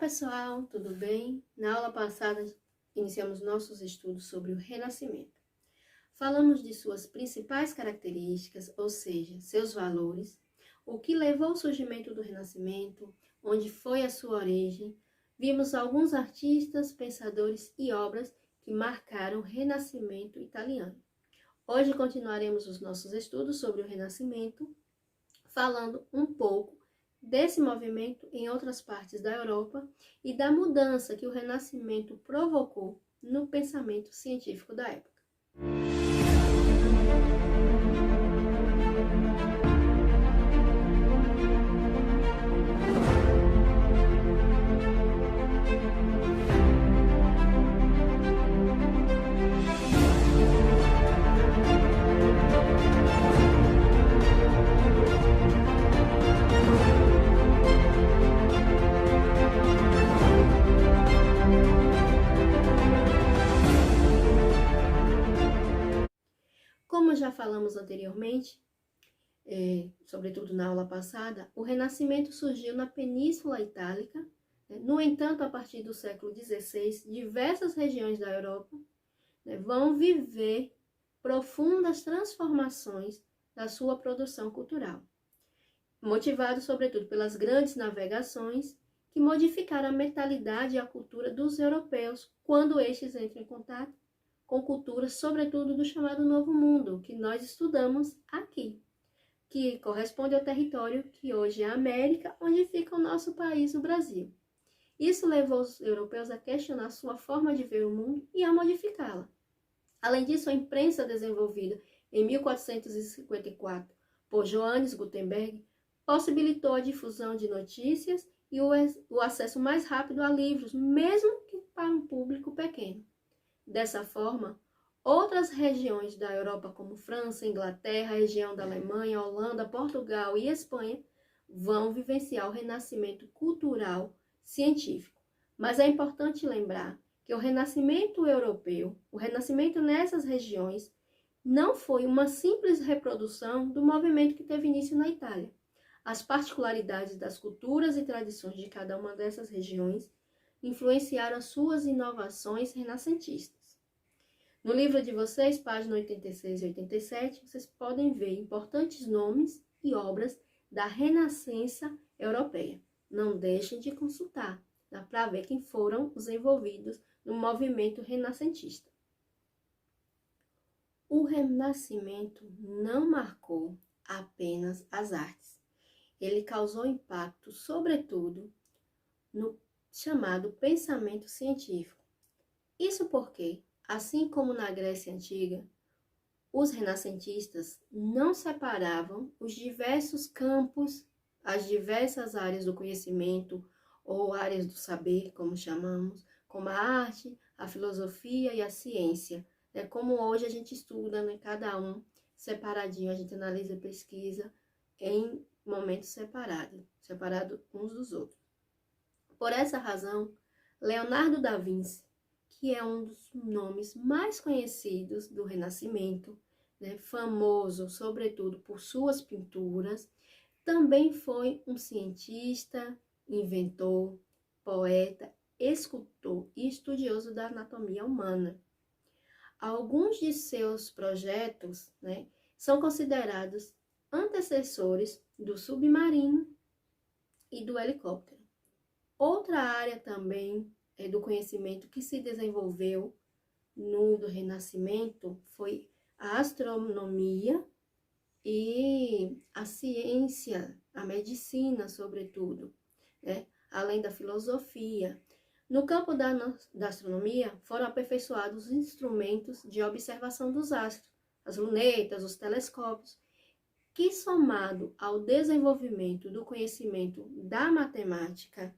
pessoal, tudo bem? Na aula passada, iniciamos nossos estudos sobre o Renascimento. Falamos de suas principais características, ou seja, seus valores, o que levou ao surgimento do Renascimento, onde foi a sua origem. Vimos alguns artistas, pensadores e obras que marcaram o Renascimento italiano. Hoje continuaremos os nossos estudos sobre o Renascimento, falando um pouco desse movimento em outras partes da Europa e da mudança que o Renascimento provocou no pensamento científico da época. Como já falamos anteriormente, sobretudo na aula passada, o Renascimento surgiu na Península Itálica. No entanto, a partir do século XVI, diversas regiões da Europa vão viver profundas transformações da sua produção cultural, motivado sobretudo pelas grandes navegações que modificaram a mentalidade e a cultura dos europeus quando estes entram em contato com culturas, sobretudo do chamado Novo Mundo, que nós estudamos aqui, que corresponde ao território que hoje é a América, onde fica o nosso país, o Brasil. Isso levou os europeus a questionar sua forma de ver o mundo e a modificá-la. Além disso, a imprensa desenvolvida em 1454 por Johannes Gutenberg possibilitou a difusão de notícias e o acesso mais rápido a livros, mesmo que para um público pequeno. Dessa forma, outras regiões da Europa, como França, Inglaterra, região da Alemanha, Holanda, Portugal e Espanha, vão vivenciar o renascimento cultural científico. Mas é importante lembrar que o renascimento europeu, o renascimento nessas regiões, não foi uma simples reprodução do movimento que teve início na Itália. As particularidades das culturas e tradições de cada uma dessas regiões influenciaram as suas inovações renascentistas. No livro de vocês, página 86 e 87, vocês podem ver importantes nomes e obras da Renascença Europeia. Não deixem de consultar, dá para ver quem foram os envolvidos no movimento renascentista. O Renascimento não marcou apenas as artes. Ele causou impacto, sobretudo, no chamado pensamento científico. Isso porque, assim como na Grécia Antiga, os renascentistas não separavam os diversos campos, as diversas áreas do conhecimento, ou áreas do saber, como chamamos, como a arte, a filosofia e a ciência. Como hoje a gente estuda, cada um separadinho, a gente analisa e pesquisa em momentos separados uns dos outros. Por essa razão, Leonardo da Vinci, que é um dos nomes mais conhecidos do Renascimento, famoso sobretudo por suas pinturas, também foi um cientista, inventor, poeta, escultor e estudioso da anatomia humana. Alguns de seus projetos são considerados antecessores do submarino e do helicóptero. Outra área também do conhecimento que se desenvolveu no Renascimento foi a astronomia e a ciência, a medicina, sobretudo, além da filosofia. No campo da astronomia, foram aperfeiçoados os instrumentos de observação dos astros, as lunetas, os telescópios, que, somado ao desenvolvimento do conhecimento da matemática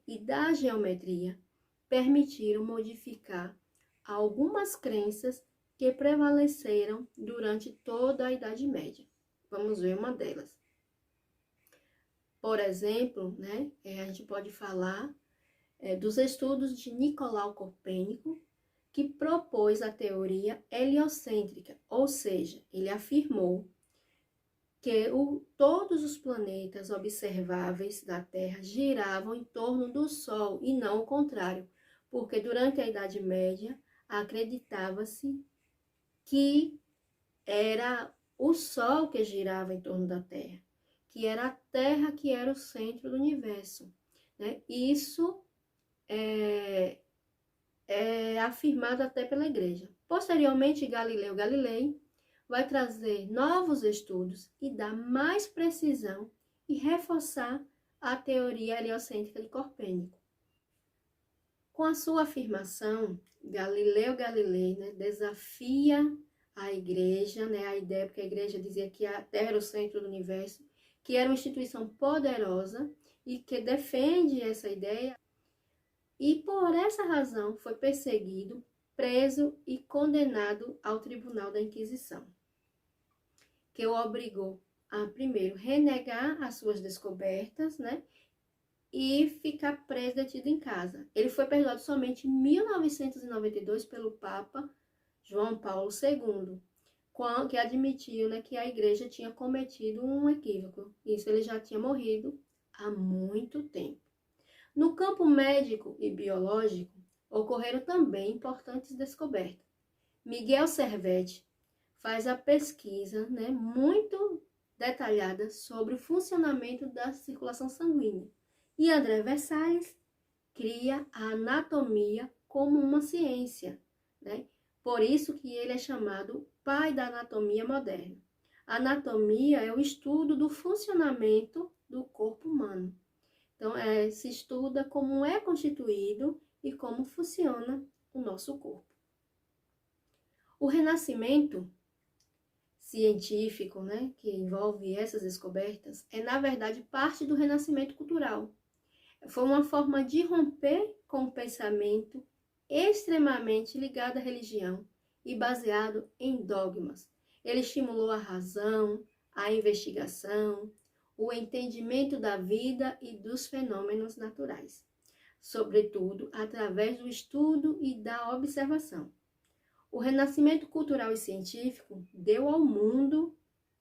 e da geometria, permitiram modificar algumas crenças que prevaleceram durante toda a Idade Média. Vamos ver uma delas. Por exemplo, a gente pode falar dos estudos de Nicolau Copérnico, que propôs a teoria heliocêntrica, ou seja, ele afirmou que todos os planetas observáveis da Terra giravam em torno do Sol e não o contrário, porque durante a Idade Média acreditava-se que era o Sol que girava em torno da Terra, que era a Terra que era o centro do universo, né? Isso é afirmado até pela Igreja. Posteriormente, Galileu Galilei vai trazer novos estudos e dar mais precisão e reforçar a teoria heliocêntrica de Copérnico. Com a sua afirmação, Galileu Galilei, né, desafia a Igreja, né, a ideia, porque a Igreja dizia que a Terra era o centro do universo, que era uma instituição poderosa e que defende essa ideia, e por essa razão foi perseguido, preso e condenado ao Tribunal da Inquisição, que o obrigou a, primeiro, renegar as suas descobertas, né, e ficar preso, detido em casa. Ele foi perdoado somente em 1992 pelo Papa João Paulo II, que admitiu, né, que a Igreja tinha cometido um equívoco. Isso, ele já tinha morrido há muito tempo. No campo médico e biológico, ocorreram também importantes descobertas. Miguel Servetti faz a pesquisa, né, muito detalhada sobre o funcionamento da circulação sanguínea. E André Versalhes cria a anatomia como uma ciência, né? Por isso que ele é chamado pai da anatomia moderna. A anatomia é o estudo do funcionamento do corpo humano. Então, se estuda como é constituído e como funciona o nosso corpo. O renascimento científico, né, que envolve essas descobertas, é, na verdade, parte do renascimento cultural. Foi uma forma de romper com o pensamento extremamente ligado à religião e baseado em dogmas. Ele estimulou a razão, a investigação, o entendimento da vida e dos fenômenos naturais, sobretudo através do estudo e da observação. O renascimento cultural e científico deu ao mundo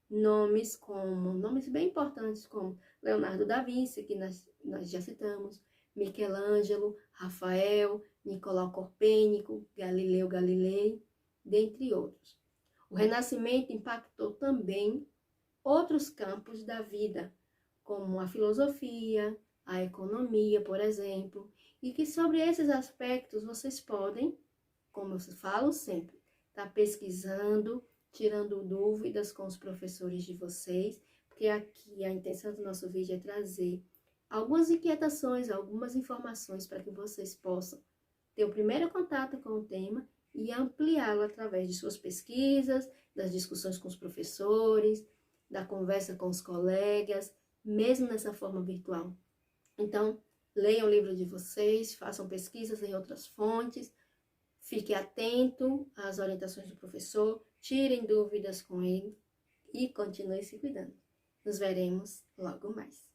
nomes bem importantes como Leonardo da Vinci, que nós já citamos, Michelangelo, Rafael, Nicolau Copérnico, Galileu Galilei, dentre outros. O Renascimento impactou também outros campos da vida, como a filosofia, a economia, por exemplo, e que sobre esses aspectos vocês podem, como eu falo sempre, estar pesquisando, tirando dúvidas com os professores de vocês, porque aqui a intenção do nosso vídeo é trazer algumas inquietações, algumas informações para que vocês possam ter o primeiro contato com o tema e ampliá-lo através de suas pesquisas, das discussões com os professores, da conversa com os colegas, mesmo nessa forma virtual. Então, leiam o livro de vocês, façam pesquisas em outras fontes, fique atento às orientações do professor, tirem dúvidas com ele e continue se cuidando. Nos veremos logo mais.